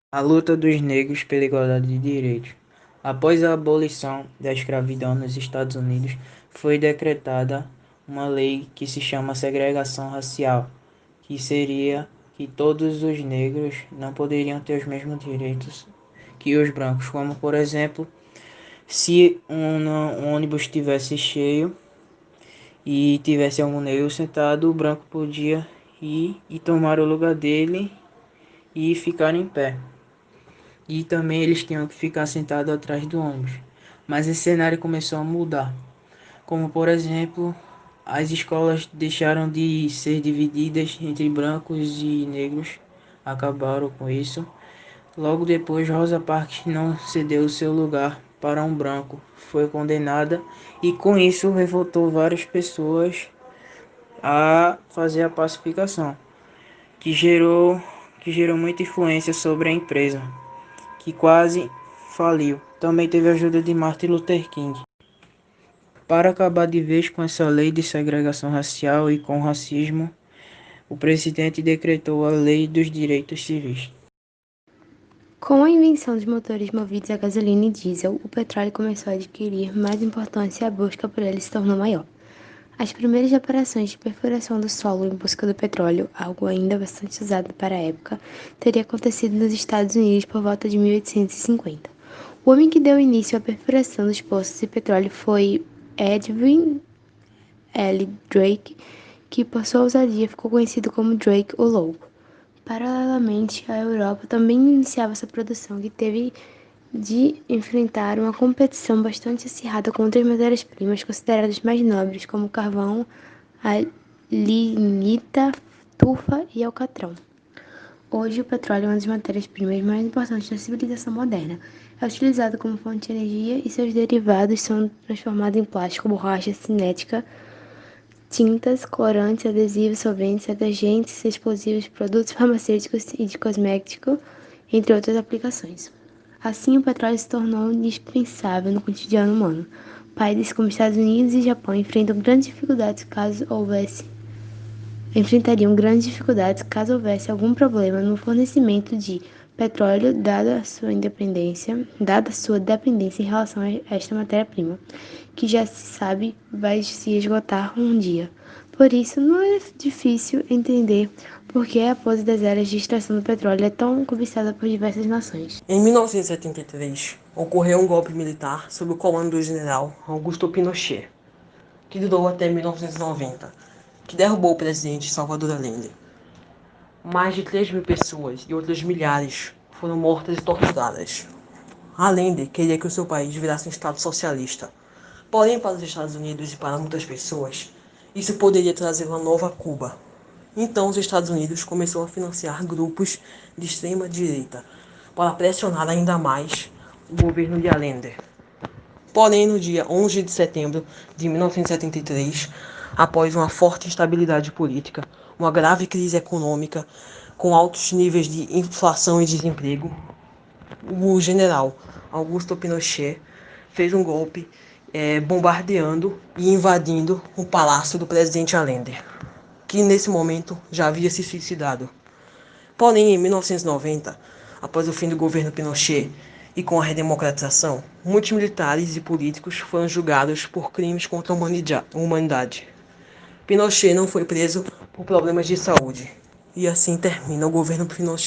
A luta dos negros pela igualdade de direitos. Após a abolição da escravidão nos Estados Unidos, foi decretada uma lei que se chama segregação racial, que seria que todos os negros não poderiam ter os mesmos direitos que os brancos, como por exemplo, se um ônibus estivesse cheio e tivesse algum negro sentado, o branco podia ir e tomar o lugar dele e ficar em pé. E também eles tinham que ficar sentados atrás do ônibus. Mas esse cenário começou a mudar. Como por exemplo, as escolas deixaram de ser divididas entre brancos e negros, acabaram com isso. Logo depois, Rosa Parks não cedeu o seu lugar para um branco, foi condenada e com isso revoltou várias pessoas a fazer a pacificação, que gerou que gerou muita influência sobre a empresa, que quase faliu. Também teve a ajuda de Martin Luther King. Para acabar de vez com essa lei de segregação racial e com o racismo, o presidente decretou a Lei dos Direitos Civis. Com a invenção dos motores movidos a gasolina e diesel, o petróleo começou a adquirir mais importância e a busca por ele se tornou maior. As primeiras operações de perfuração do solo em busca do petróleo, algo ainda bastante usado para a época, teria acontecido nos Estados Unidos por volta de 1850. O homem que deu início à perfuração dos poços de petróleo foi Edwin L. Drake, que por sua ousadia ficou conhecido como Drake o Louco. Paralelamente, a Europa também iniciava sua produção, que teve de enfrentar uma competição bastante acirrada com outras matérias-primas consideradas mais nobres, como o carvão, a lignita, tufa e alcatrão. Hoje, o petróleo é uma das matérias-primas mais importantes da civilização moderna. É utilizado como fonte de energia e seus derivados são transformados em plástico, borracha cinética, tintas, corantes, adesivos, solventes, detergentes, explosivos, produtos farmacêuticos e de cosmético, entre outras aplicações. Assim, o petróleo se tornou indispensável no cotidiano humano. Países como Estados Unidos e Japão enfrentariam grandes dificuldades caso houvesse algum problema no fornecimento de petróleo, dada sua dependência em relação a esta matéria-prima, que já se sabe vai se esgotar um dia. Por isso, não é difícil entender por que a pose das áreas de extração do petróleo é tão cobiçada por diversas nações. Em 1973, ocorreu um golpe militar sob o comando do general Augusto Pinochet, que durou até 1990, que derrubou o presidente Salvador Allende. Mais de 3.000 pessoas e outras milhares foram mortas e torturadas. Allende queria que o seu país virasse um estado socialista. Porém, para os Estados Unidos e para muitas pessoas, isso poderia trazer uma nova Cuba. Então, os Estados Unidos começou a financiar grupos de extrema direita para pressionar ainda mais o governo de Allende. Porém, no dia 11 de setembro de 1973, após uma forte instabilidade política, uma grave crise econômica, com altos níveis de inflação e desemprego, o general Augusto Pinochet fez um golpe bombardeando e invadindo o palácio do presidente Allende, que nesse momento já havia se suicidado. Porém, em 1990, após o fim do governo Pinochet e com a redemocratização, muitos militares e políticos foram julgados por crimes contra a humanidade. Pinochet não foi preso por problemas de saúde. E assim termina o governo Pinochet.